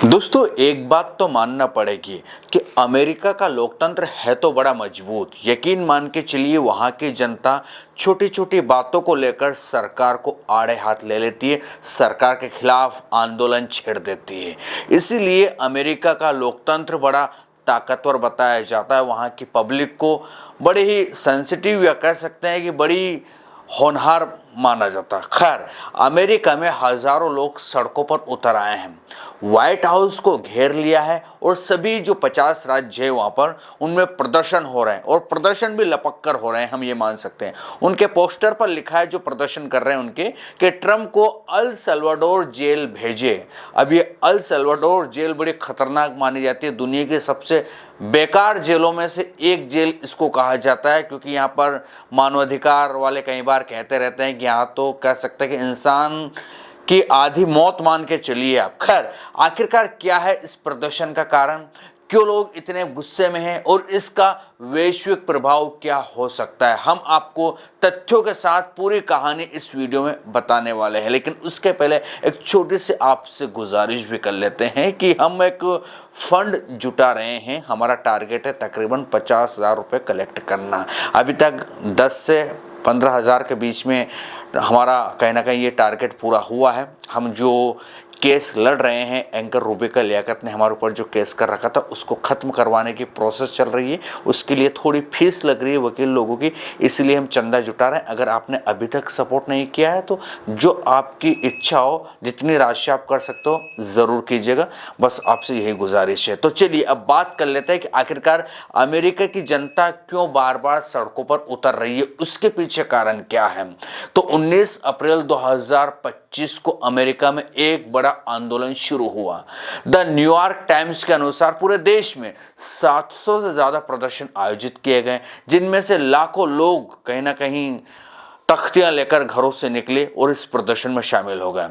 दोस्तों, एक बात तो मानना पड़ेगी कि अमेरिका का लोकतंत्र है तो बड़ा मजबूत। यकीन मान के चलिए, वहाँ की जनता छोटी छोटी बातों को लेकर सरकार को आड़े हाथ ले लेती है, सरकार के खिलाफ आंदोलन छेड़ देती है। इसीलिए अमेरिका का लोकतंत्र बड़ा ताकतवर बताया जाता है। वहाँ की पब्लिक को बड़े ही सेंसिटिव या कह सकते हैं कि बड़ी होनहार माना जाता है। खैर, अमेरिका में हजारों लोग सड़कों पर उतर आए हैं, व्हाइट हाउस को घेर लिया है और सभी जो 50 राज्य है वहाँ पर उनमें प्रदर्शन हो रहे हैं और प्रदर्शन भी लपक कर हो रहे हैं, हम ये मान सकते हैं। उनके पोस्टर पर लिखा है, जो प्रदर्शन कर रहे हैं उनके, कि ट्रम्प को अल सल्वाडोर जेल भेजे। अब ये अल सल्वाडोर जेल बड़ी खतरनाक मानी जाती है, दुनिया की सबसे बेकार जेलों में से एक जेल इसको कहा जाता है, क्योंकि यहाँ पर मानवाधिकार वाले कई बार कहते रहते हैं कि यहाँ तो कह सकते हैं कि इंसान की आधी मौत मान के चलिए आप। खैर, आखिरकार क्या है इस प्रदर्शन का कारण, क्यों लोग इतने गुस्से में हैं और इसका वैश्विक प्रभाव क्या हो सकता है, हम आपको तथ्यों के साथ पूरी कहानी इस वीडियो में बताने वाले हैं। लेकिन उसके पहले एक छोटी सी आपसे गुजारिश भी कर लेते हैं कि हम एक फंड जुटा रहे हैं। हमारा टारगेट है तकरीबन 50,000 रुपये कलेक्ट करना। अभी तक 10 से 15,000 के बीच में हमारा कहीं ना कहीं ये टारगेट पूरा हुआ है। हम जो केस लड़ रहे हैं, एंकर रूबिका लियाकत ने हमारे ऊपर जो केस कर रखा था, उसको ख़त्म करवाने की प्रोसेस चल रही है। उसके लिए थोड़ी फीस लग रही है वकील लोगों की, इसलिए हम चंदा जुटा रहे हैं। अगर आपने अभी तक सपोर्ट नहीं किया है तो जो आपकी इच्छा हो, जितनी राशि आप कर सकते हो ज़रूर कीजिएगा, बस आपसे यही गुजारिश है। तो चलिए अब बात कर लेते हैं कि आखिरकार अमेरिका की जनता क्यों बार बार सड़कों पर उतर रही है, उसके पीछे कारण क्या है। तो 19 अप्रैल 2025 को अमेरिका में एक बड़ा आंदोलन शुरू हुआ। द न्यूयॉर्क टाइम्स के अनुसार पूरे देश में 700 से ज्यादा प्रदर्शन आयोजित किए गए, जिनमें से लाखों लोग कहीं ना कहीं तख्तियां लेकर घरों से निकले और इस प्रदर्शन में शामिल हो गए।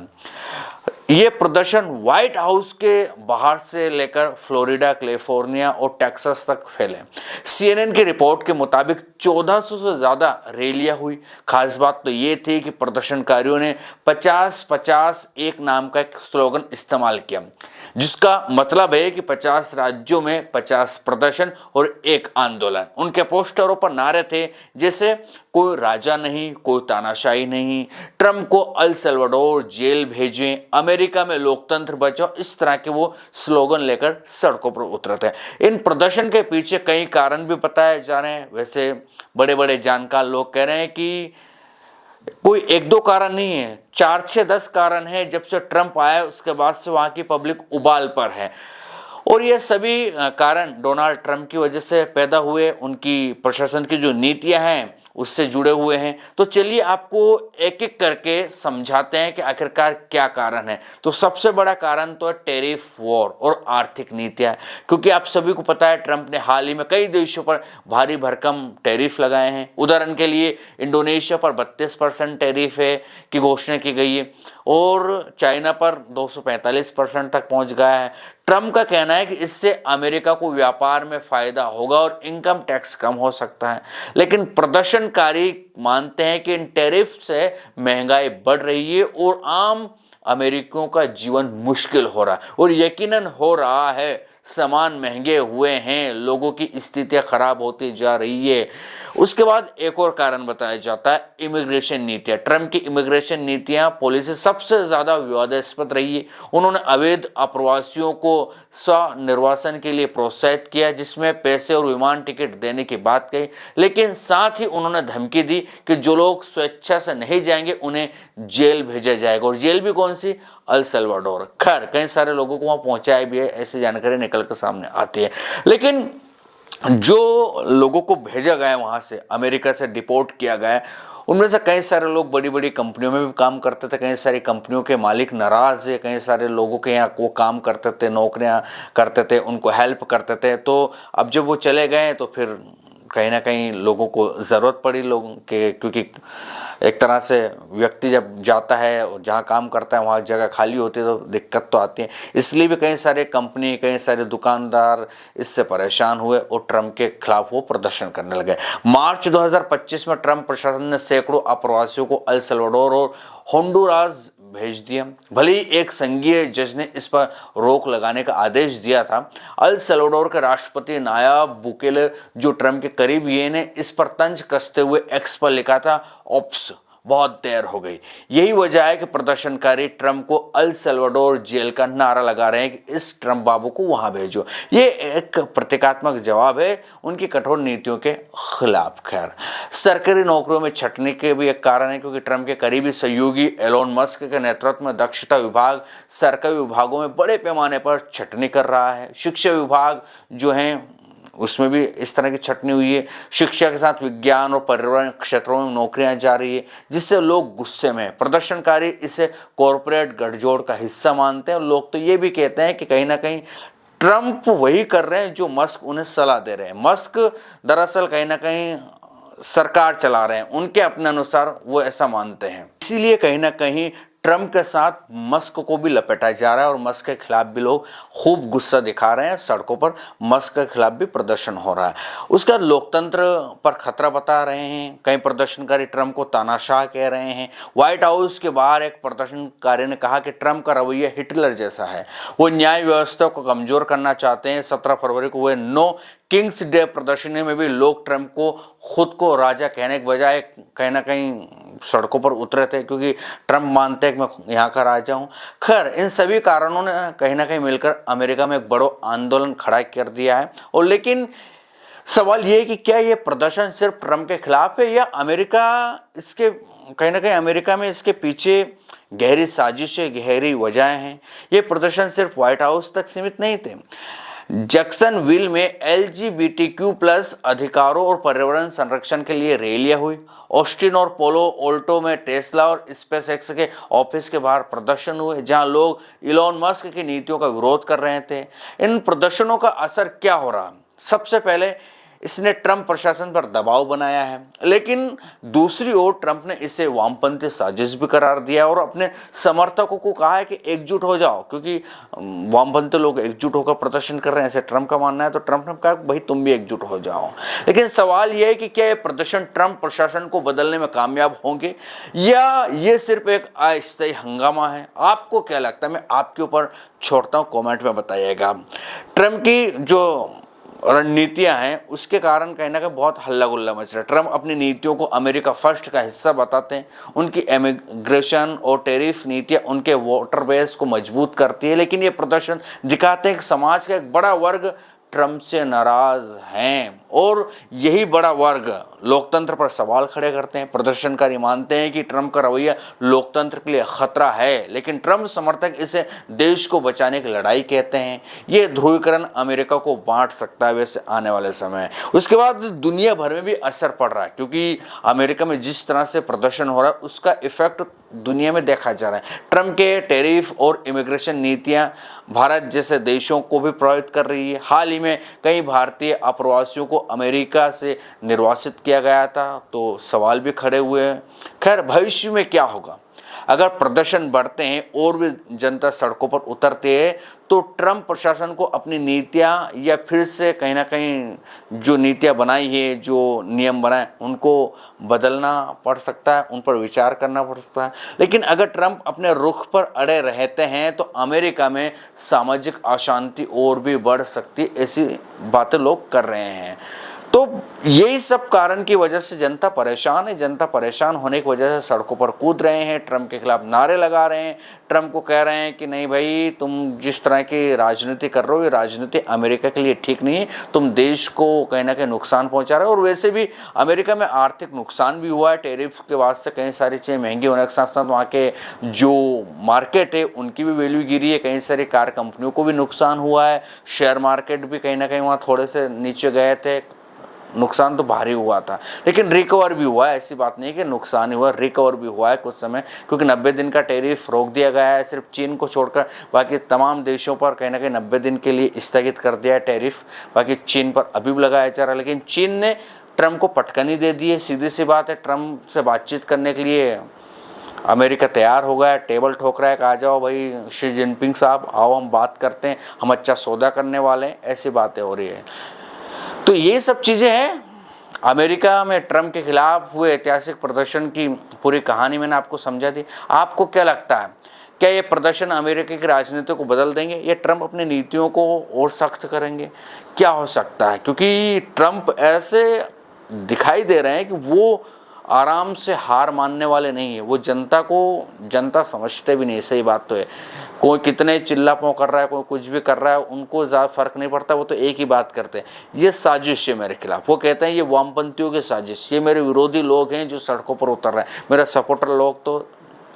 ये प्रदर्शन व्हाइट हाउस के बाहर से लेकर फ्लोरिडा, कैलिफोर्निया और टेक्सास तक फैले। सीएनएन की रिपोर्ट के मुताबिक 1400 से ज्यादा रैलियां हुई। खास बात तो ये थी कि प्रदर्शनकारियों ने 50-50 एक नाम का एक स्लोगन इस्तेमाल किया, जिसका मतलब है कि 50 राज्यों में 50 प्रदर्शन और एक आंदोलन। उनके पोस्टरों पर नारे थे जैसे कोई राजा नहीं, कोई तानाशाही नहीं, ट्रम्प को अल सल्वाडोर जेल भेजें, अमेरिका में लोकतंत्र बचाओ, इस तरह के वो स्लोगन लेकर सड़कों पर उतरते हैं। इन प्रदर्शन के पीछे कई कारण भी बताए जा रहे हैं। वैसे बड़े बड़े जानकार लोग कह रहे हैं कि कोई एक दो कारण नहीं है, 4 से 10 कारण है। जब से ट्रम्प आया उसके बाद से वहाँ की पब्लिक उबाल पर है और ये सभी कारण डोनाल्ड ट्रम्प की वजह से पैदा हुए, उनकी प्रशासन की जो नीतियां हैं उससे जुड़े हुए हैं। तो चलिए आपको एक एक करके समझाते हैं कि आखिरकार क्या कारण है। तो सबसे बड़ा कारण तो है टैरिफ वॉर और आर्थिक नीतियां, क्योंकि आप सभी को पता है ट्रम्प ने हाल ही में कई देशों पर भारी भरकम टैरिफ लगाए हैं। उदाहरण के लिए इंडोनेशिया पर 32% टैरिफ है की घोषणा की गई है और चाइना पर 245% तक पहुंच गया है। ट्रम्प का कहना है कि इससे अमेरिका को व्यापार में फायदा होगा और इनकम टैक्स कम हो सकता है। लेकिन प्रदर्शनकारी मानते हैं कि इन टैरिफ से महंगाई बढ़ रही है और आम अमेरिकियों का जीवन मुश्किल हो रहा है और यकीनन हो रहा है। सामान महंगे हुए हैं, लोगों की स्थितियां खराब होती जा रही है। उसके बाद एक और कारण बताया जाता है इमिग्रेशन नीतियां। ट्रम्प की इमिग्रेशन नीतियां पॉलिसी सबसे ज्यादा विवादास्पद रही है। उन्होंने अवैध अप्रवासियों को स्वनिर्वासन के लिए प्रोत्साहित किया, जिसमें पैसे और विमान टिकट देने की बात कही, लेकिन साथ ही उन्होंने धमकी दी कि जो लोग स्वेच्छा से नहीं जाएंगे उन्हें जेल भेजा जाएगा। और जेल भी कौन सी? El Salvador. खैर, कई सारे लोगों को वहां पहुंचाया भी है, ऐसी जानकारी निकल कर सामने आती है। लेकिन जो लोगों को भेजा गया वहां से, अमेरिका से डिपोर्ट किया गया, उनमें से कई सारे लोग बड़ी बड़ी कंपनियों में भी काम करते थे। कई सारी कंपनियों के मालिक नाराज है, कई सारे लोगों के यहाँ वो काम करते थे, नौकरियां करते थे, उनको हेल्प करते थे। तो अब जब वो चले गए तो फिर कहीं ना कहीं लोगों को ज़रूरत पड़ी लोगों के, क्योंकि एक तरह से व्यक्ति जब जाता है और जहाँ काम करता है वहाँ जगह खाली होती है तो दिक्कत तो आती है। इसलिए भी कई सारे कंपनी, कई सारे दुकानदार इससे परेशान हुए और ट्रम्प के खिलाफ वो प्रदर्शन करने लगे। मार्च 2025 में ट्रम्प प्रशासन ने सैकड़ों अप्रवासियों को अल सल्वाडोर और होंडुरास भेज दिया। भले ही एक संघीय जज ने इस पर रोक लगाने का आदेश दिया था, अल सल्वाडोर के राष्ट्रपति नायाब बुकेले, जो ट्रंप के करीबी हैं, ने इस पर तंज कसते हुए एक्स पर लिखा था, ओप्स, बहुत देर हो गई। यही वजह है कि प्रदर्शनकारी ट्रंप को अल सल्वाडोर जेल का नारा लगा रहे हैं कि इस ट्रंप बाबू को वहां भेजो। ये एक प्रतीकात्मक जवाब है उनकी कठोर नीतियों के खिलाफ। खैर, सरकारी नौकरियों में छंटनी के भी एक कारण है, क्योंकि ट्रंप के करीबी सहयोगी एलोन मस्क के नेतृत्व में दक्षता विभाग सरकारी विभागों में बड़े पैमाने पर छंटनी कर रहा है। शिक्षा विभाग जो है उसमें भी इस तरह की छंटनी हुई है। शिक्षा के साथ विज्ञान और पर्यावरण क्षेत्रों में नौकरियां जा रही है, जिससे लोग गुस्से में हैं। प्रदर्शनकारी इसे कॉरपोरेट गठजोड़ का हिस्सा मानते हैं और लोग तो ये भी कहते हैं कि कहीं ना कहीं ट्रंप वही कर रहे हैं जो मस्क उन्हें सलाह दे रहे हैं। मस्क दरअसल कहीं ना कहीं सरकार चला रहे हैं, उनके अपने अनुसार वो ऐसा मानते हैं। इसीलिए कहीं ना कहीं ट्रंप के साथ मस्क को भी लपेटा जा रहा है और मस्क के खिलाफ भी लोग खूब गुस्सा दिखा रहे हैं। सड़कों पर मस्क के खिलाफ भी प्रदर्शन हो रहा है। उसका लोकतंत्र पर खतरा बता रहे हैं। कई प्रदर्शनकारी ट्रंप को तानाशाह कह रहे हैं। व्हाइट हाउस के बाहर एक प्रदर्शनकारी ने कहा कि ट्रंप का रवैया हिटलर जैसा है, वो न्याय व्यवस्था को कमजोर करना चाहते हैं। 17 फरवरी को हुए नो किंग्स डे प्रदर्शनी में भी लोग ट्रंप को खुद को राजा कहने के बजाय कहीं ना कहीं सड़कों पर उतरे थे, क्योंकि ट्रंप मानते हैं कि मैं यहाँ का राजा हूँ। खैर, इन सभी कारणों ने कहीं ना कहीं मिलकर अमेरिका में एक बड़ा आंदोलन खड़ा कर दिया है। और लेकिन सवाल ये है कि क्या ये प्रदर्शन सिर्फ ट्रंप के खिलाफ है, या अमेरिका इसके कहीं ना कहीं अमेरिका में इसके पीछे गहरी साजिश है, गहरी वजहें हैं। ये प्रदर्शन सिर्फ व्हाइट हाउस तक सीमित नहीं थे। जैक्सनविल में LGBTQ+ अधिकारों और पर्यावरण संरक्षण के लिए रैलियां हुई। ऑस्टिन और पोलो ओल्टो में टेस्ला और स्पेसएक्स के ऑफिस के बाहर प्रदर्शन हुए, जहां लोग इलॉन मस्क की नीतियों का विरोध कर रहे थे। इन प्रदर्शनों का असर क्या हो रहा? सबसे पहले इसने ट्रंप प्रशासन पर दबाव बनाया है, लेकिन दूसरी ओर ट्रंप ने इसे वामपंथी साजिश भी करार दिया और अपने समर्थकों को कहा है कि एकजुट हो जाओ, क्योंकि वामपंथी लोग एकजुट होकर प्रदर्शन कर रहे हैं, ऐसे ट्रंप का मानना है। तो ट्रंप ने कहा भाई तुम भी एकजुट हो जाओ। लेकिन सवाल यह है कि क्या ये प्रदर्शन ट्रंप प्रशासन को बदलने में कामयाब होंगे, या ये सिर्फ एक अस्थायी हंगामा है? आपको क्या लगता है? मैं आपके ऊपर छोड़ता हूँ, कॉमेंट में बताइएगा। ट्रंप की जो रणनीतियां हैं उसके कारण कहीं ना कहीं बहुत हल्ला गुल्ला मच रहा है। ट्रंप अपनी नीतियों को अमेरिका फर्स्ट का हिस्सा बताते हैं। उनकी इमिग्रेशन और टैरिफ नीतियां उनके वोटर बेस को मजबूत करती है, लेकिन ये प्रदर्शन दिखाते हैं कि समाज का एक बड़ा वर्ग ट्रंप से नाराज हैं और यही बड़ा वर्ग लोकतंत्र पर सवाल खड़े करते हैं। प्रदर्शनकारी मानते हैं कि ट्रंप का रवैया लोकतंत्र के लिए खतरा है, लेकिन ट्रंप समर्थक इसे देश को बचाने की लड़ाई कहते हैं। ये ध्रुवीकरण अमेरिका को बांट सकता है वैसे आने वाले समय। उसके बाद दुनिया भर में भी असर पड़ रहा है, क्योंकि अमेरिका में जिस तरह से प्रदर्शन हो रहा है उसका इफेक्ट दुनिया में देखा जा रहा है। ट्रंप के टैरिफ और इमिग्रेशन नीतियां भारत जैसे देशों को भी प्रभावित कर रही है। हाल ही में कई भारतीय अप्रवासियों को अमेरिका से निर्वासित किया गया था, तो सवाल भी खड़े हुए हैं। खैर, भविष्य में क्या होगा? अगर प्रदर्शन बढ़ते हैं और भी जनता सड़कों पर उतरते हैं, तो ट्रंप प्रशासन को अपनी नीतियां या फिर से कहीं ना कहीं जो नीतियां बनाई है, जो नियम बनाए, उनको बदलना पड़ सकता है, उन पर विचार करना पड़ सकता है। लेकिन अगर ट्रंप अपने रुख पर अड़े रहते हैं तो अमेरिका में सामाजिक अशांति और भी बढ़ सकती, ऐसी बातें लोग कर रहे हैं। तो यही सब कारण की वजह से जनता परेशान है। जनता परेशान होने की वजह से सड़कों पर कूद रहे हैं, ट्रंप के खिलाफ नारे लगा रहे हैं, ट्रंप को कह रहे हैं कि नहीं भाई, तुम जिस तरह की राजनीति कर रहे हो ये राजनीति अमेरिका के लिए ठीक नहीं है, तुम देश को कहीं ना कहीं नुकसान पहुंचा रहे हो। और वैसे भी अमेरिका में आर्थिक नुकसान भी हुआ है टैरिफ के बाद से। कई सारी चीज़ें महंगी होने के साथ साथ वहाँ के जो मार्केट है उनकी भी वैल्यू गिरी है। कई सारी कार कंपनियों को भी नुकसान हुआ है। शेयर मार्केट भी कहीं ना कहीं वहाँ थोड़े से नीचे गए थे। नुकसान तो भारी हुआ था, लेकिन रिकवर भी हुआ है। ऐसी बात नहीं कि नुकसान ही हुआ, रिकवर भी हुआ है कुछ समय, क्योंकि 90 दिन का टैरिफ रोक दिया गया है। सिर्फ चीन को छोड़कर बाकी तमाम देशों पर कहीं ना कहीं 90 दिन के लिए स्थगित कर दिया है टैरिफ। बाकी चीन पर अभी भी लगाया जा रहा है, लेकिन चीन ने ट्रंप को पटकनी दे दी है। सीधी सी बात है, ट्रंप से बातचीत करने के लिए अमेरिका तैयार हो गया है, टेबल ठोक रहा है कि आ जाओ भाई शी जिनपिंग साहब, आओ हम बात करते हैं, हम अच्छा सौदा करने वाले हैं। ऐसी बातें हो रही है। तो ये सब चीज़ें हैं। अमेरिका में ट्रंप के खिलाफ हुए ऐतिहासिक प्रदर्शन की पूरी कहानी मैंने आपको समझा दी। आपको क्या लगता है, क्या ये प्रदर्शन अमेरिका की राजनीति को बदल देंगे या ट्रंप अपनी नीतियों को और सख्त करेंगे? क्या हो सकता है, क्योंकि ट्रंप ऐसे दिखाई दे रहे हैं कि वो आराम से हार मानने वाले नहीं है। वो जनता समझते भी नहीं, सही बात तो है। कोई कितने चिल्ला पों कर रहा है, कोई कुछ भी कर रहा है, उनको ज़्यादा फर्क नहीं पड़ता। वो तो एक ही बात करते हैं, ये साजिश है मेरे खिलाफ। वो कहते हैं ये वामपंथियों की साजिश, ये मेरे विरोधी लोग हैं जो सड़कों पर उतर रहे हैं। मेरा सपोर्टर लोग तो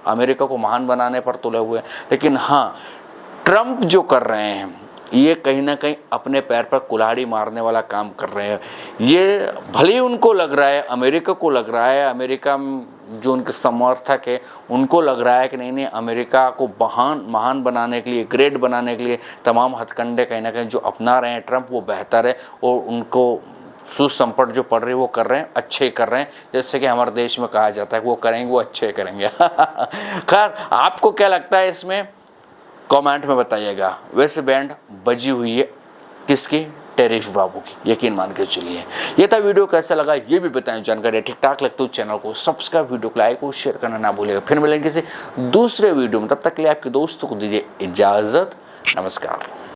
अमेरिका को महान बनाने पर तुले हुए हैं। लेकिन हाँ, ट्रंप जो कर रहे हैं ये कहीं ना कहीं अपने पैर पर कुल्हाड़ी मारने वाला काम कर रहे हैं। ये भले ही उनको लग रहा है, अमेरिका को लग रहा है, अमेरिका जो उनके समर्थक है उनको लग रहा है कि नहीं, अमेरिका को महान बनाने के लिए, ग्रेट बनाने के लिए तमाम हथकंडे कहीं ना कहीं जो अपना रहे हैं ट्रंप वो बेहतर है, और उनको सुसंपट जो पड़ रही है वो कर रहे हैं, अच्छे कर रहे हैं। जैसे कि हमारे देश में कहा जाता है कि वो करेंगे वो अच्छे करेंगे। खैर, आपको क्या लगता है इसमें, कमेंट में बताइएगा। वैसे बैंड बजी हुई है किसकी? टेरिफ बाबू की, यकीन मान के चलिए। ये था वीडियो, कैसा लगा ये भी बताएं। जानकारी ठीक ठाक लगती है चैनल को सब्सक्राइब, वीडियो को लाइक और शेयर करना ना भूलिएगा। फिर मिलेंगे किसी दूसरे वीडियो में, तब तक के लिए आपके दोस्तों को दीजिए इजाजत। नमस्कार।